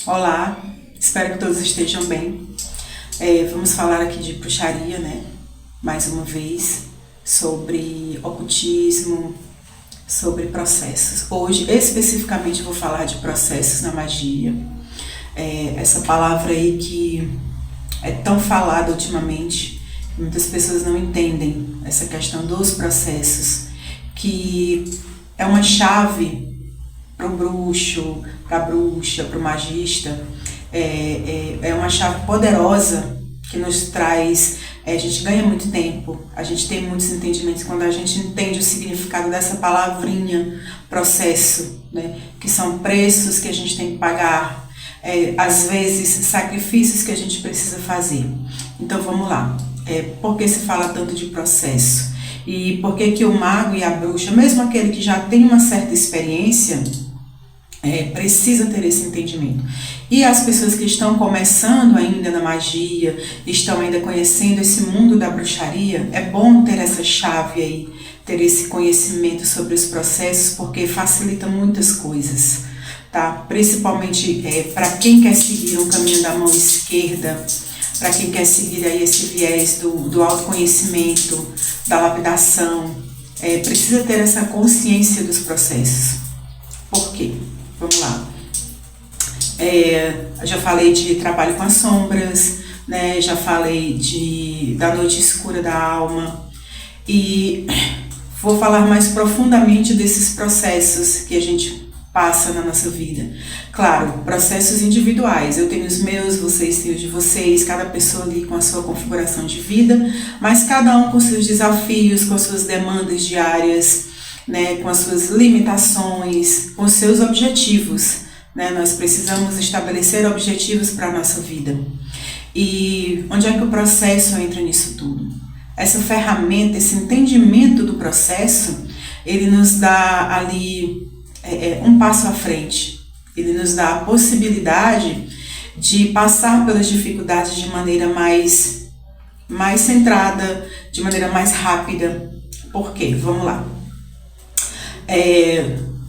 Olá, espero que todos estejam bem. Vamos falar aqui de bruxaria, né? Mais uma vez, sobre ocultismo, sobre processos. Hoje, especificamente, vou falar de processos na magia. Essa palavra aí que é tão falada ultimamente, muitas pessoas não entendem essa questão dos processos, que é uma chave para o bruxo, para a bruxa, para o magista, é uma chave poderosa que nos traz, a gente ganha muito tempo, a gente tem muitos entendimentos quando a gente entende o significado dessa palavrinha, processo, né? Que são preços que a gente tem que pagar, às vezes sacrifícios que a gente precisa fazer. Então vamos lá, por que se fala tanto de processo? E por que o mago e a bruxa, mesmo aquele que já tem uma certa experiência, precisa ter esse entendimento. E as pessoas que estão começando ainda na magia, estão ainda conhecendo esse mundo da bruxaria, é bom ter essa chave aí, ter esse conhecimento sobre os processos, porque facilita muitas coisas, tá? Principalmente para quem quer seguir um caminho da mão esquerda, para quem quer seguir aí esse viés do autoconhecimento, da lapidação, precisa ter essa consciência dos processos. Por quê? Vamos lá. Já falei de trabalho com as sombras, né? Já falei da noite escura da alma e vou falar mais profundamente desses processos que a gente passa na nossa vida. Claro, processos individuais, eu tenho os meus, vocês têm os de vocês, cada pessoa ali com a sua configuração de vida, mas cada um com seus desafios, com suas demandas diárias, né, com as suas limitações, com seus objetivos, né? Nós precisamos estabelecer objetivos para a nossa vida. E onde é que o processo entra nisso tudo? Essa ferramenta, esse entendimento do processo, ele nos dá ali um passo à frente. Ele nos dá a possibilidade de passar pelas dificuldades de maneira mais centrada, de maneira mais rápida. Por quê? Vamos lá.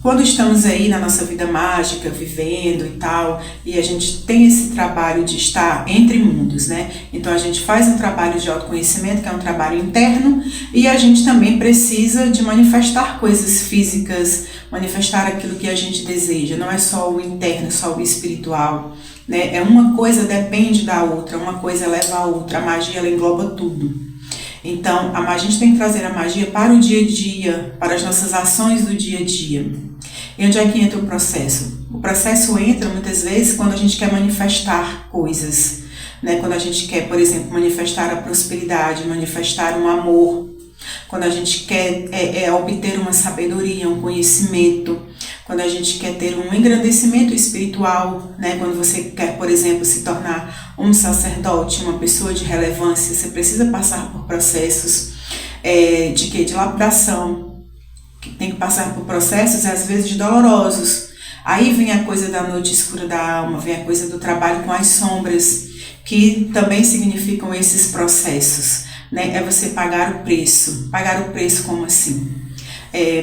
Quando estamos aí na nossa vida mágica, vivendo e tal, e a gente tem esse trabalho de estar entre mundos, né? Então a gente faz um trabalho de autoconhecimento, que é um trabalho interno, e a gente também precisa de manifestar coisas físicas, manifestar aquilo que a gente deseja. Não é só o interno, só o espiritual, né? Uma coisa depende da outra, uma coisa leva a outra. A magia, ela engloba tudo. Então, a gente tem que trazer a magia para o dia a dia, para as nossas ações do dia a dia. E onde é que entra o processo? O processo entra, muitas vezes, quando a gente quer manifestar coisas, né? Quando a gente quer, por exemplo, manifestar a prosperidade, manifestar um amor, quando a gente quer obter uma sabedoria, um conhecimento, quando a gente quer ter um engrandecimento espiritual, né? Quando você quer, por exemplo, se tornar um sacerdote, uma pessoa de relevância, você precisa passar por processos de lapidação, que tem que passar por processos, às vezes, dolorosos. Aí vem a coisa da noite escura da alma, vem a coisa do trabalho com as sombras, que também significam esses processos, né? É você pagar o preço. Pagar o preço como assim?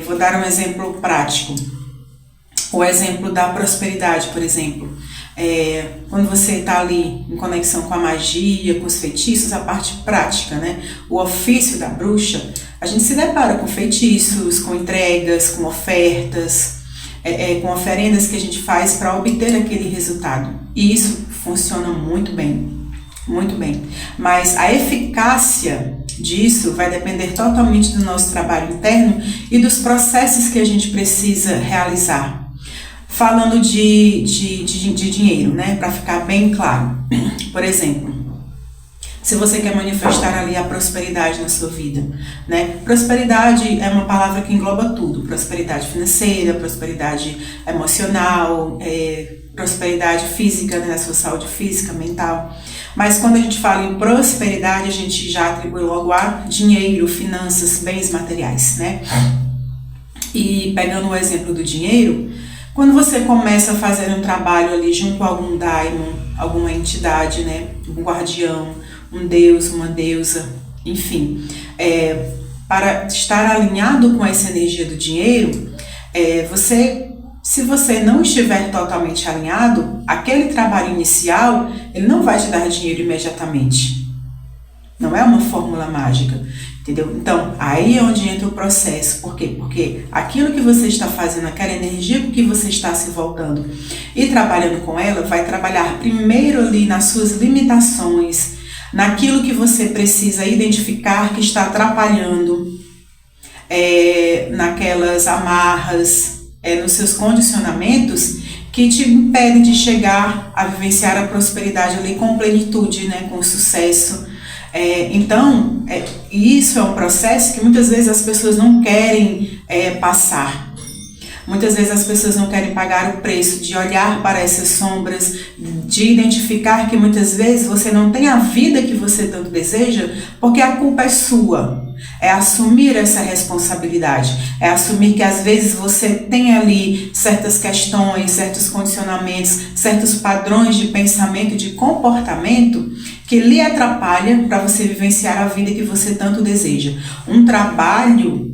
Vou dar um exemplo prático. O exemplo da prosperidade, por exemplo. Quando você está ali em conexão com a magia, com os feitiços, a parte prática, né? O ofício da bruxa, a gente se depara com feitiços, com entregas, com ofertas, com oferendas que a gente faz para obter aquele resultado. E isso funciona muito bem, muito bem. Mas a eficácia disso vai depender totalmente do nosso trabalho interno e dos processos que a gente precisa realizar. Falando de dinheiro, né, para ficar bem claro. Por exemplo, se você quer manifestar ali a prosperidade na sua vida, né? Prosperidade é uma palavra que engloba tudo. Prosperidade financeira, prosperidade emocional, prosperidade física, né, a sua saúde física, mental. Mas quando a gente fala em prosperidade, a gente já atribui logo a dinheiro, finanças, bens materiais, né? E pegando o exemplo do dinheiro, quando você começa a fazer um trabalho ali junto a algum daimon, alguma entidade, né, um guardião, um deus, uma deusa, enfim, para estar alinhado com essa energia do dinheiro, você Se você não estiver totalmente alinhado, aquele trabalho inicial, ele não vai te dar dinheiro imediatamente. Não é uma fórmula mágica, entendeu? Então, aí é onde entra o processo. Por quê? Porque aquilo que você está fazendo, aquela energia com que você está se voltando e trabalhando com ela, vai trabalhar primeiro ali nas suas limitações, naquilo que você precisa identificar que está atrapalhando, naquelas amarras, nos seus condicionamentos que te impedem de chegar a vivenciar a prosperidade ali com plenitude, né, com sucesso. Então, isso é um processo que muitas vezes as pessoas não querem passar. Muitas vezes as pessoas não querem pagar o preço de olhar para essas sombras, de identificar que muitas vezes você não tem a vida que você tanto deseja, porque a culpa é sua. É assumir essa responsabilidade, é assumir que às vezes você tem ali certas questões, certos condicionamentos, certos padrões de pensamento e de comportamento que lhe atrapalham para você vivenciar a vida que você tanto deseja. Um trabalho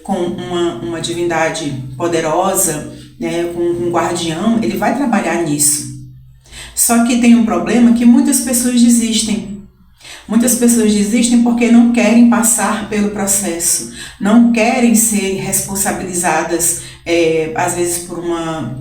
com uma divindade poderosa, né, com um guardião, ele vai trabalhar nisso. Só que tem um problema que muitas pessoas desistem. Muitas pessoas desistem porque não querem passar pelo processo, não querem ser responsabilizadas, às vezes por uma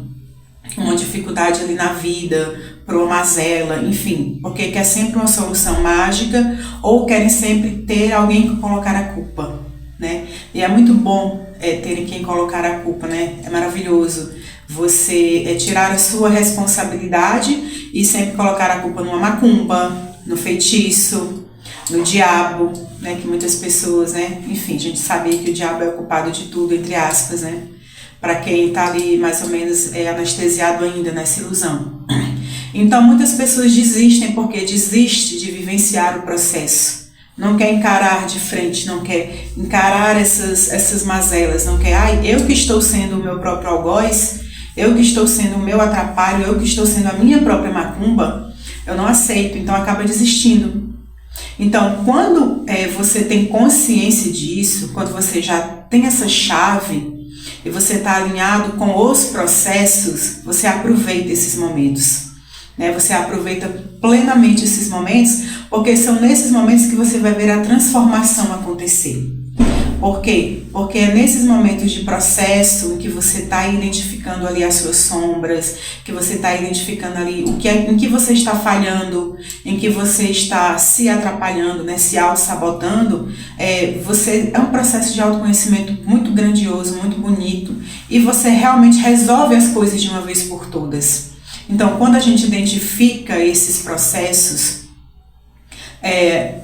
dificuldade ali na vida, por uma mazela, enfim, porque quer sempre uma solução mágica ou querem sempre ter alguém que colocar a culpa, né? E é muito bom terem quem colocar a culpa, né? É maravilhoso você tirar a sua responsabilidade e sempre colocar a culpa numa macumba, no feitiço, no diabo, né, que muitas pessoas, né, enfim, a gente sabe que o diabo é o culpado de tudo, entre aspas, né, para quem está ali mais ou menos anestesiado ainda nessa ilusão. Então, muitas pessoas desistem porque desistem de vivenciar o processo, não quer encarar de frente, não quer encarar essas mazelas, não quer, eu que estou sendo o meu próprio algoz, eu que estou sendo o meu atrapalho, eu que estou sendo a minha própria macumba, eu não aceito, então acaba desistindo. Então, quando você tem consciência disso, quando você já tem essa chave e você está alinhado com os processos, você aproveita esses momentos, né? Você aproveita plenamente esses momentos, porque são nesses momentos que você vai ver a transformação acontecer. Por quê? Porque é nesses momentos de processo em que você está identificando ali as suas sombras, que você está identificando ali em que você está falhando, em que você está se atrapalhando, né, se auto-sabotando, é um processo de autoconhecimento muito grandioso, muito bonito, e você realmente resolve as coisas de uma vez por todas. Então, quando a gente identifica esses processos,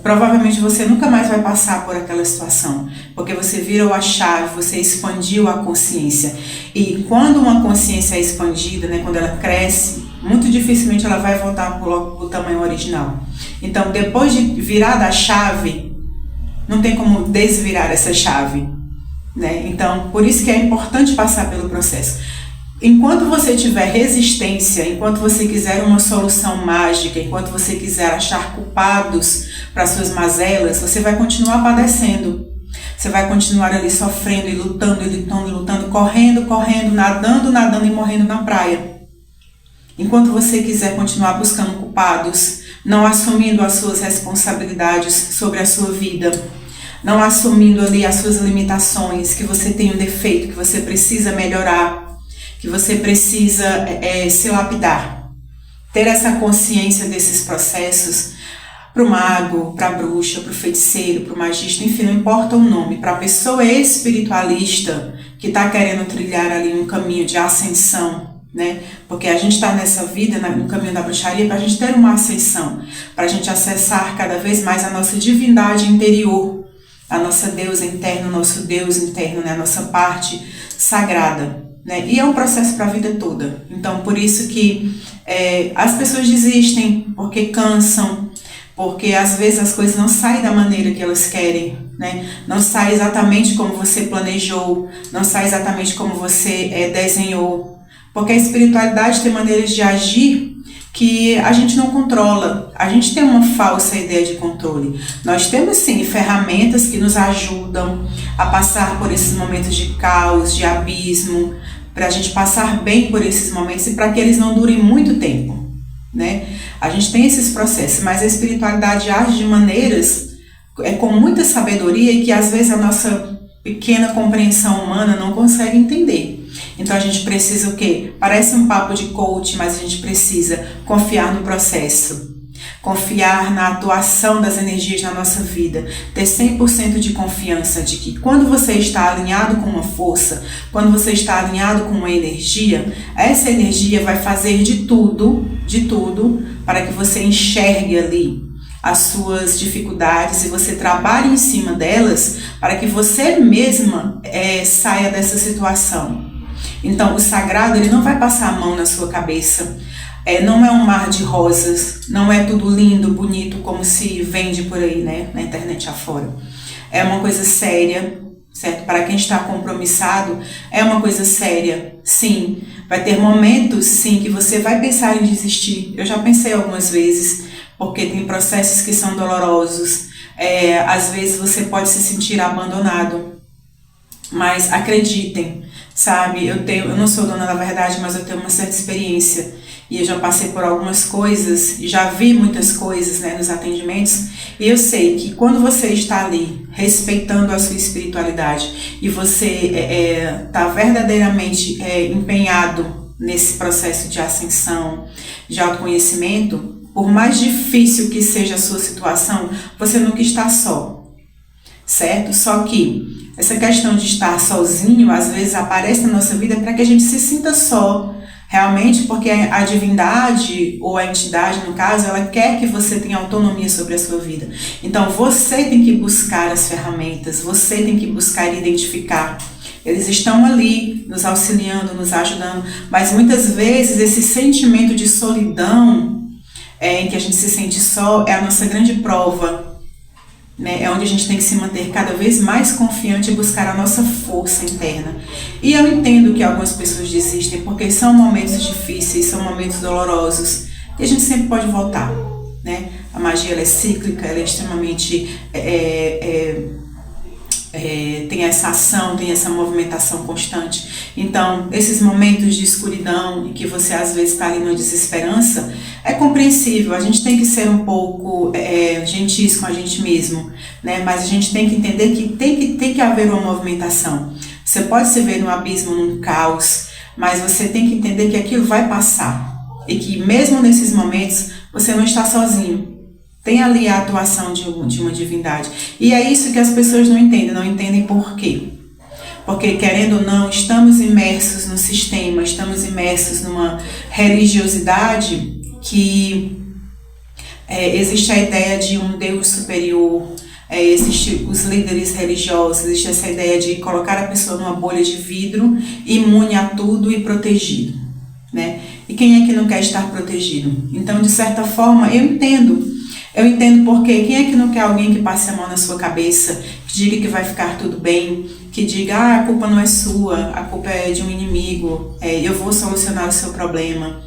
provavelmente você nunca mais vai passar por aquela situação, porque você virou a chave, você expandiu a consciência. E quando uma consciência é expandida, né, quando ela cresce, muito dificilmente ela vai voltar para o tamanho original. Então, depois de virar da chave, não tem como desvirar essa chave, né? Então, por isso que é importante passar pelo processo. Enquanto você tiver resistência, enquanto você quiser uma solução mágica, enquanto você quiser achar culpados para suas mazelas, você vai continuar padecendo. Você vai continuar ali sofrendo e lutando, correndo, nadando e morrendo na praia. Enquanto você quiser continuar buscando culpados, não assumindo as suas responsabilidades sobre a sua vida, não assumindo ali as suas limitações, que você tem um defeito, que você precisa melhorar, que você precisa se lapidar, ter essa consciência desses processos, para o mago, para a bruxa, para o feiticeiro, para o magista, enfim, não importa o nome, para a pessoa espiritualista que está querendo trilhar ali um caminho de ascensão, né? Porque a gente está nessa vida, no caminho da bruxaria, para a gente ter uma ascensão, para a gente acessar cada vez mais a nossa divindade interior, a nossa deusa interna, o nosso Deus interno, né? A nossa parte sagrada. Né? E é um processo para a vida toda. Então, por isso que as pessoas desistem, porque cansam, porque às vezes as coisas não saem da maneira que elas querem, né? Não sai exatamente como você planejou, não sai exatamente como você desenhou, porque a espiritualidade tem maneiras de agir que a gente não controla. A gente tem uma falsa ideia de controle. Nós temos sim ferramentas que nos ajudam a passar por esses momentos de caos, de abismo, para a gente passar bem por esses momentos e para que eles não durem muito tempo, né? A gente tem esses processos, mas a espiritualidade age de maneiras com muita sabedoria e que às vezes a nossa pequena compreensão humana não consegue entender. Então a gente precisa o quê? Parece um papo de coach, mas a gente precisa confiar no processo, confiar na atuação das energias na nossa vida, ter 100% de confiança de que quando você está alinhado com uma força, quando você está alinhado com uma energia, essa energia vai fazer de tudo para que você enxergue ali as suas dificuldades e você trabalhe em cima delas para que você mesma saia dessa situação. Então o sagrado, ele não vai passar a mão na sua cabeça. Não é um mar de rosas, não é tudo lindo, bonito, como se vende por aí, né, na internet afora. É uma coisa séria, certo? Para quem está compromissado, é uma coisa séria, sim. Vai ter momentos, sim, que você vai pensar em desistir. Eu já pensei algumas vezes, porque tem processos que são dolorosos. Às vezes você pode se sentir abandonado, mas acreditem, sabe? Eu não sou dona da verdade, mas eu tenho uma certa experiência. E eu já passei por algumas coisas, já vi muitas coisas, né, nos atendimentos, e eu sei que quando você está ali, respeitando a sua espiritualidade, e você está verdadeiramente empenhado nesse processo de ascensão, de autoconhecimento, por mais difícil que seja a sua situação, você nunca está só, certo? Só que essa questão de estar sozinho, às vezes aparece na nossa vida para que a gente se sinta só, realmente, porque a divindade, ou a entidade, no caso, ela quer que você tenha autonomia sobre a sua vida. Então, você tem que buscar as ferramentas, você tem que buscar identificar. Eles estão ali, nos auxiliando, nos ajudando, mas muitas vezes esse sentimento de solidão, em que a gente se sente só, é a nossa grande prova, né? É onde a gente tem que se manter cada vez mais confiante e buscar a nossa força interna. E eu entendo que algumas pessoas desistem porque são momentos difíceis, são momentos dolorosos, e a gente sempre pode voltar, né? A magia, ela é cíclica, ela é extremamente tem essa ação, tem essa movimentação constante. Então, esses momentos de escuridão, em que você às vezes está ali na desesperança, é compreensível. A gente tem que ser um pouco gentis com a gente mesmo, né? Mas a gente tem que entender que tem que haver uma movimentação. Você pode se ver num abismo, num caos, mas você tem que entender que aquilo vai passar. E que mesmo nesses momentos, você não está sozinho. Tem ali a atuação de uma divindade. E é isso que as pessoas não entendem por quê. Porque, querendo ou não, estamos imersos no sistema, estamos imersos numa religiosidade que existe a ideia de um Deus superior, existe os líderes religiosos, existe essa ideia de colocar a pessoa numa bolha de vidro, imune a tudo e protegido, né? E quem é que não quer estar protegido? Então, de certa forma, eu entendo porque quem é que não quer alguém que passe a mão na sua cabeça, que diga que vai ficar tudo bem, que diga, a culpa não é sua, a culpa é de um inimigo, eu vou solucionar o seu problema.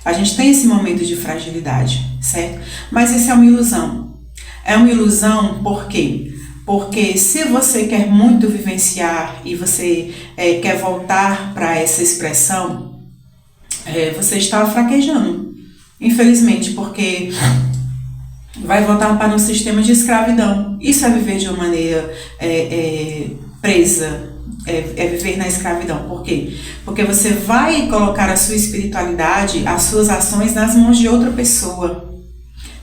A gente tem esse momento de fragilidade, certo? Mas isso é uma ilusão. É uma ilusão por quê? Porque se você quer muito vivenciar e você quer voltar para essa expressão, você está fraquejando, infelizmente, porque vai voltar para um sistema de escravidão. Isso é viver de uma maneira presa, é viver na escravidão. Por quê? Porque você vai colocar a sua espiritualidade, as suas ações nas mãos de outra pessoa,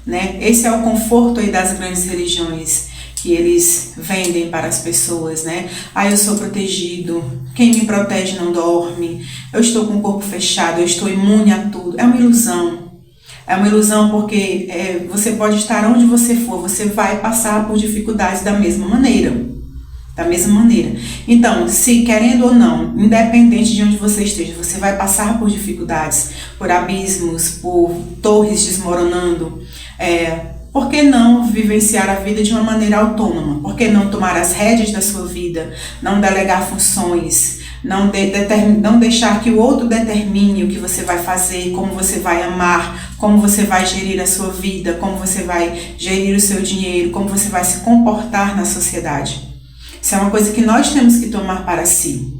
né? Esse é o conforto aí das grandes religiões que eles vendem para as pessoas, né? Eu sou protegido, quem me protege não dorme, eu estou com o corpo fechado, eu estou imune a tudo. É uma ilusão. É uma ilusão porque você pode estar onde você for, você vai passar por dificuldades da mesma maneira. Então, se querendo ou não, independente de onde você esteja, você vai passar por dificuldades, por abismos, por torres desmoronando. Por que não vivenciar a vida de uma maneira autônoma? Por que não tomar as rédeas da sua vida, não delegar funções, não deixar que o outro determine o que você vai fazer, como você vai amar, como você vai gerir a sua vida, como você vai gerir o seu dinheiro, como você vai se comportar na sociedade. Isso é uma coisa que nós temos que tomar para si,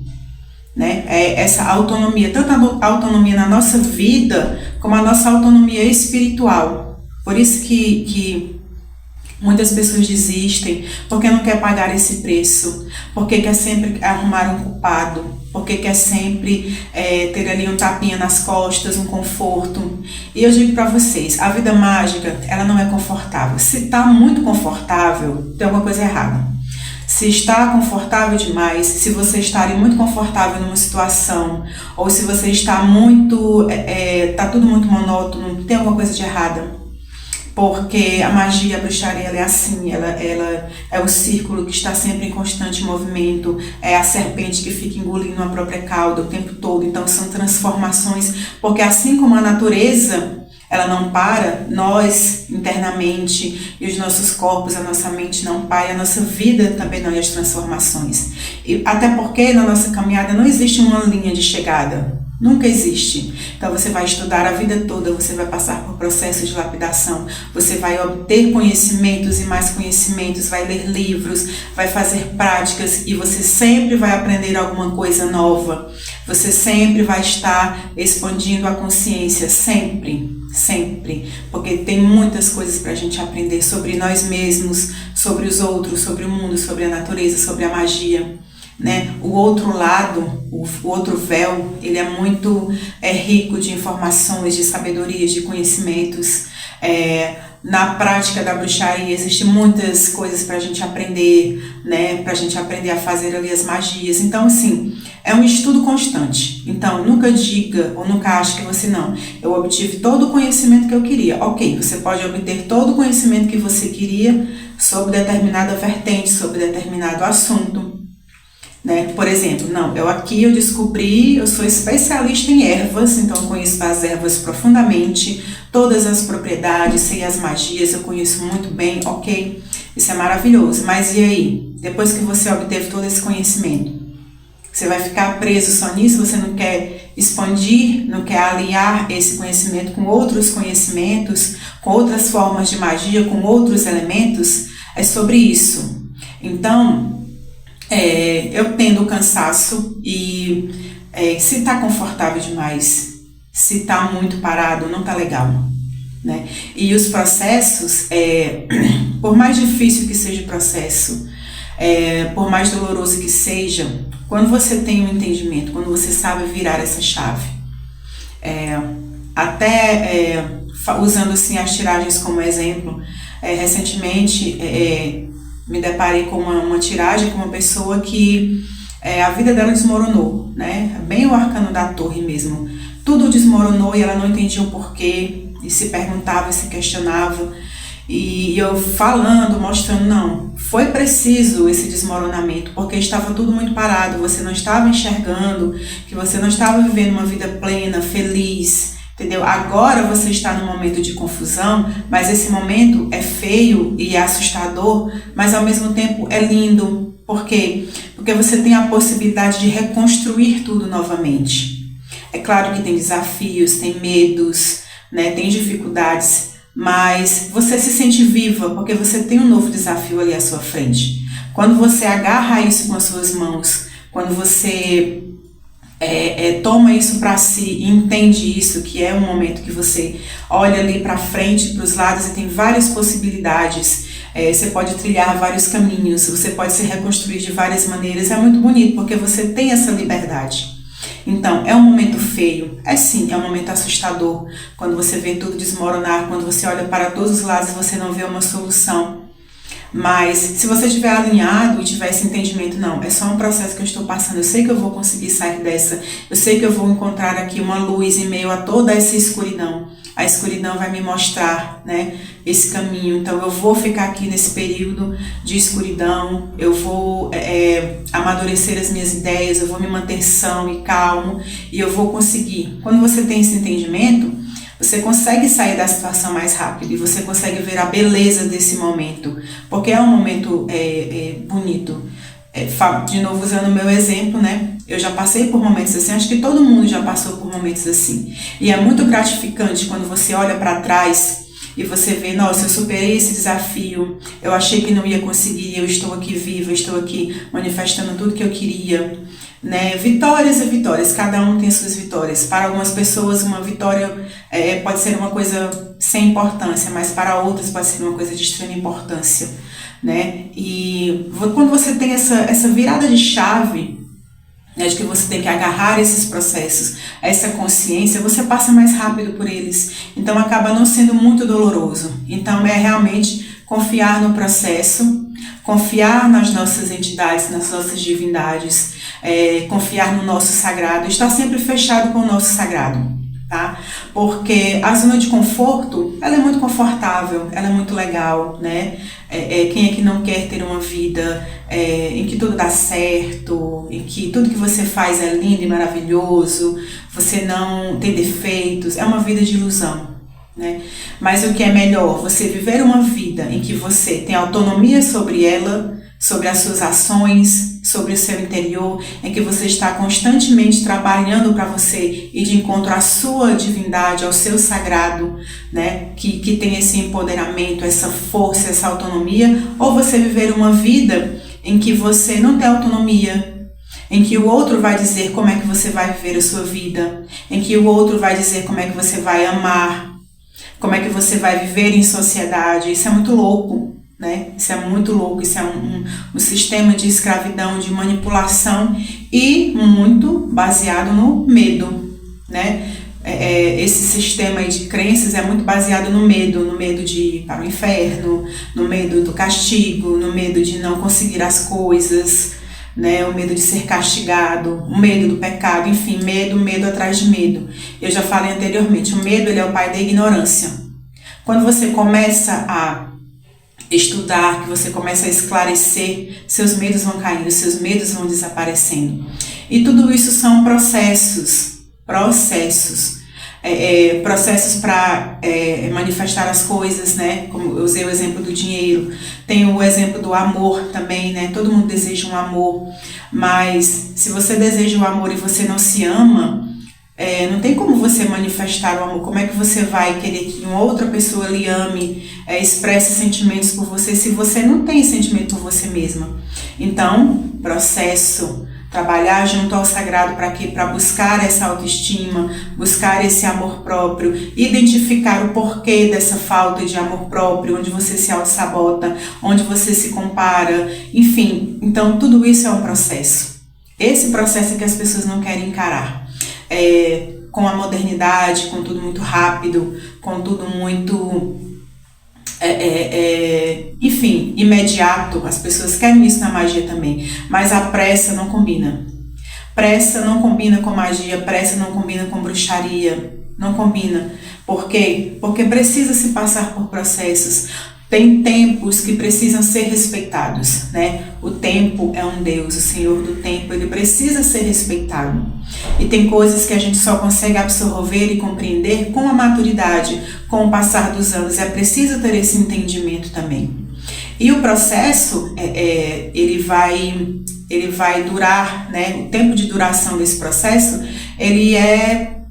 né? É essa autonomia, tanto a autonomia na nossa vida, como a nossa autonomia espiritual. Por isso que muitas pessoas desistem, porque não quer pagar esse preço, porque quer sempre arrumar um culpado, porque quer sempre ter ali um tapinha nas costas, um conforto. E eu digo para vocês, a vida mágica, ela não é confortável. Se está muito confortável, tem alguma coisa errada. Se está confortável demais, se você está ali muito confortável numa situação, ou se você está muito, tá tudo muito monótono, tem alguma coisa de errada. Porque a magia, a bruxaria, ela é assim, ela é o círculo que está sempre em constante movimento, é a serpente que fica engolindo a própria cauda o tempo todo. Então são transformações, porque assim como a natureza, ela não para, nós internamente e os nossos corpos, a nossa mente não para, a nossa vida também não, e as transformações. E até porque na nossa caminhada não existe uma linha de chegada. Nunca existe. Então você vai estudar a vida toda, você vai passar por processos de lapidação, você vai obter conhecimentos e mais conhecimentos, vai ler livros, vai fazer práticas e você sempre vai aprender alguma coisa nova. Você sempre vai estar expandindo a consciência, sempre, sempre. Porque tem muitas coisas para a gente aprender sobre nós mesmos, sobre os outros, sobre o mundo, sobre a natureza, sobre a magia. Né? O outro lado, o outro véu, ele é muito rico de informações, de sabedorias, de conhecimentos. Na prática da bruxaria existem muitas coisas para a gente aprender, né? Para a gente aprender a fazer ali as magias. Então, assim, é um estudo constante. Então, nunca diga ou nunca ache que você não. Eu obtive todo o conhecimento que eu queria. Ok, você pode obter todo o conhecimento que você queria sobre determinada vertente, sobre determinado assunto. Né? Por exemplo, não, eu descobri, eu sou especialista em ervas, então eu conheço as ervas profundamente, todas as propriedades, sei as magias, eu conheço muito bem, ok, isso é maravilhoso, mas e aí? Depois que você obteve todo esse conhecimento, você vai ficar preso só nisso? Você não quer expandir, não quer aliar esse conhecimento com outros conhecimentos, com outras formas de magia, com outros elementos? É sobre isso. Então, eu tendo cansaço e se está confortável demais, se está muito parado, não está legal, né? E os processos, por mais difícil que seja o processo, por mais doloroso que seja, quando você tem um entendimento, quando você sabe virar essa chave, usando assim as tiragens como exemplo, recentemente me deparei com uma tiragem com uma pessoa que a vida dela desmoronou, né? Bem o arcano da torre mesmo. Tudo desmoronou e ela não entendia o porquê, e se perguntava, se questionava. E eu falando, mostrando, não, foi preciso esse desmoronamento, porque estava tudo muito parado, você não estava enxergando, que você não estava vivendo uma vida plena, feliz, entendeu? Agora você está num momento de confusão, mas esse momento é feio e é assustador, mas ao mesmo tempo é lindo. Por quê? Porque você tem a possibilidade de reconstruir tudo novamente. É claro que tem desafios, tem medos, né? Tem dificuldades, mas você se sente viva porque você tem um novo desafio ali à sua frente. Quando você agarra isso com as suas mãos, quando você toma isso para si e entende isso, que é um momento que você olha ali para frente, para os lados e tem várias possibilidades, você pode trilhar vários caminhos, você pode se reconstruir de várias maneiras, é muito bonito porque você tem essa liberdade. Então, é um momento feio, sim, é um momento assustador, quando você vê tudo desmoronar, quando você olha para todos os lados e você não vê uma solução. Mas se você estiver alinhado e tiver esse entendimento, não, é só um processo que eu estou passando, eu sei que eu vou conseguir sair dessa, eu sei que eu vou encontrar aqui uma luz em meio a toda essa escuridão. A escuridão vai me mostrar, né, esse caminho, então eu vou ficar aqui nesse período de escuridão, eu vou amadurecer as minhas ideias, eu vou me manter são e calmo e eu vou conseguir. Quando você tem esse entendimento, você consegue sair da situação mais rápido e você consegue ver a beleza desse momento, porque é um momento bonito. De novo, usando o meu exemplo, né? Eu já passei por momentos assim, acho que todo mundo já passou por momentos assim. E é muito gratificante quando você olha para trás e você vê, nossa, eu superei esse desafio, eu achei que não ia conseguir, eu estou aqui viva, eu estou aqui manifestando tudo que eu queria. né? Vitórias e vitórias, cada um tem suas vitórias. Para algumas pessoas, uma vitória pode ser uma coisa sem importância, mas para outras pode ser uma coisa de extrema importância, né? E quando você tem essa virada de chave, né, de que você tem que agarrar esses processos, essa consciência, você passa mais rápido por eles. Então acaba não sendo muito doloroso. Então é realmente confiar no processo, confiar nas nossas entidades, nas nossas divindades, confiar no nosso sagrado, estar sempre fechado com o nosso sagrado, tá? Porque a zona de conforto, ela é muito confortável, ela é muito legal, né? Quem é que não quer ter uma vida em que tudo dá certo, em que tudo que você faz é lindo e maravilhoso, você não tem defeitos, é uma vida de ilusão, né? Mas o que é melhor, você viver uma vida em que você tem autonomia sobre ela, sobre as suas ações, sobre o seu interior, em que você está constantemente trabalhando para você ir de encontro à sua divindade, ao seu sagrado, né? Que tem esse empoderamento, essa força, essa autonomia, ou você viver uma vida em que você não tem autonomia, em que o outro vai dizer como é que você vai viver a sua vida, em que o outro vai dizer como é que você vai amar, como é que você vai viver em sociedade. Isso é muito louco, né? Isso é muito louco, isso é um sistema de escravidão, de manipulação e muito baseado no medo, né? Esse sistema aí de crenças é muito baseado no medo de ir para o inferno, no medo do castigo, no medo de não conseguir as coisas, né? O medo de ser castigado, o medo do pecado, enfim, medo atrás de medo. Eu já falei anteriormente, o medo ele é o pai da ignorância. Quando você começa a estudar, que você começa a esclarecer, seus medos vão caindo, seus medos vão desaparecendo. E tudo isso são processos para manifestar as coisas, né? Como eu usei o exemplo do dinheiro, tem o exemplo do amor também, né? Todo mundo deseja um amor, mas se você deseja o amor e você não se ama, não tem como você manifestar o amor. Como é que você vai querer que uma outra pessoa lhe ame, expresse sentimentos por você, se você não tem sentimento por você mesma? Então, processo. Trabalhar junto ao sagrado para quê? Para buscar essa autoestima, buscar esse amor próprio, identificar o porquê dessa falta de amor próprio, onde você se auto-sabota, onde você se compara, enfim. Então, tudo isso é um processo. Esse processo é que as pessoas não querem encarar. Com a modernidade, com tudo muito rápido, com tudo muito... enfim, imediato, as pessoas querem isso na magia também, mas a pressa não combina. Pressa não combina com magia, pressa não combina com bruxaria, não combina. Por quê? Porque precisa se passar por processos. Tem tempos que precisam ser respeitados, né? O tempo é um Deus, o Senhor do tempo, ele precisa ser respeitado. E tem coisas que a gente só consegue absorver e compreender com a maturidade, com o passar dos anos. É preciso ter esse entendimento também. E o processo, ele vai durar, né? O tempo de duração desse processo, ele é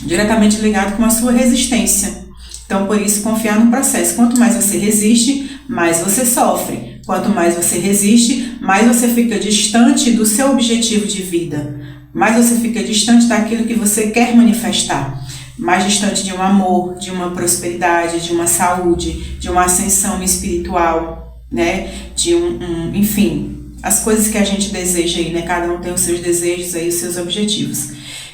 diretamente ligado com a sua resistência. Então, por isso, confiar no processo. Quanto mais você resiste, mais você sofre. Quanto mais você resiste, mais você fica distante do seu objetivo de vida. Mais você fica distante daquilo que você quer manifestar. Mais distante de um amor, de uma prosperidade, de uma saúde, de uma ascensão espiritual, né? Enfim, as coisas que a gente deseja aí, né? Cada um tem os seus desejos aí, os seus objetivos.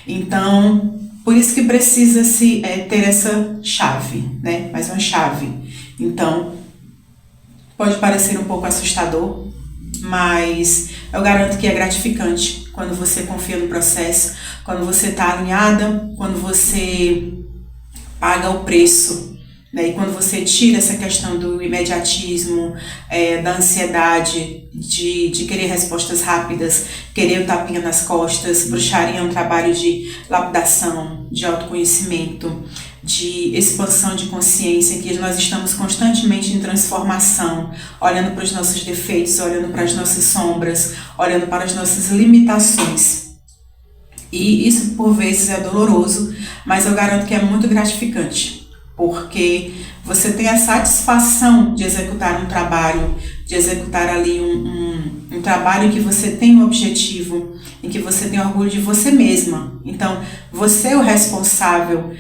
Então... por isso que precisa-se ter essa chave, né? Mais uma chave. Então, pode parecer um pouco assustador, mas eu garanto que é gratificante quando você confia no processo, quando você está alinhada, quando você paga o preço, né? E quando você tira essa questão do imediatismo, da ansiedade, de querer respostas rápidas, querer o tapinha nas costas. Bruxaria é um trabalho de lapidação, de autoconhecimento, de expansão de consciência, em que nós estamos constantemente em transformação, olhando para os nossos defeitos, olhando para as nossas sombras, olhando para as nossas limitações. E isso por vezes é doloroso, mas eu garanto que é muito gratificante. Porque você tem a satisfação de executar um trabalho, de de executar ali um trabalho em que você tem um objetivo, em que você tem orgulho de você mesma. Então, você é o responsável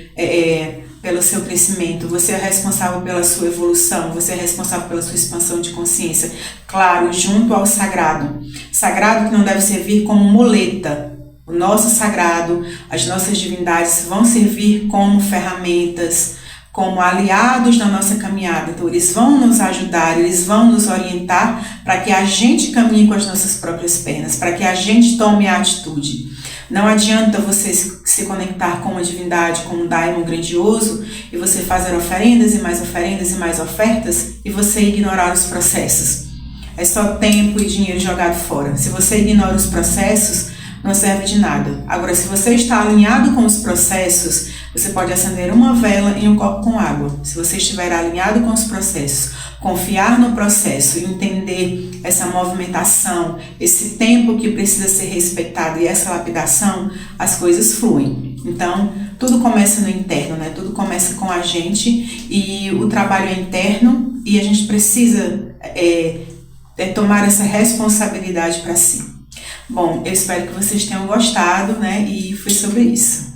pelo seu crescimento, você é responsável pela sua evolução, você é responsável pela sua expansão de consciência. Claro, junto ao sagrado. Sagrado que não deve servir como muleta. O nosso sagrado, as nossas divindades vão servir como ferramentas, como aliados na nossa caminhada. Então, eles vão nos ajudar, eles vão nos orientar para que a gente caminhe com as nossas próprias pernas, para que a gente tome a atitude. Não adianta você se conectar com uma divindade, com um daimon grandioso, e você fazer oferendas e mais ofertas, e você ignorar os processos. É só tempo e dinheiro jogado fora. Se você ignora os processos, não serve de nada. Agora, se você está alinhado com os processos, você pode acender uma vela em um copo com água. Se você estiver alinhado com os processos, confiar no processo e entender essa movimentação, esse tempo que precisa ser respeitado e essa lapidação, as coisas fluem. Então, tudo começa no interno, né? Tudo começa com a gente e o trabalho é interno e a gente precisa tomar essa responsabilidade para si. Bom, eu espero que vocês tenham gostado, né? E foi sobre isso.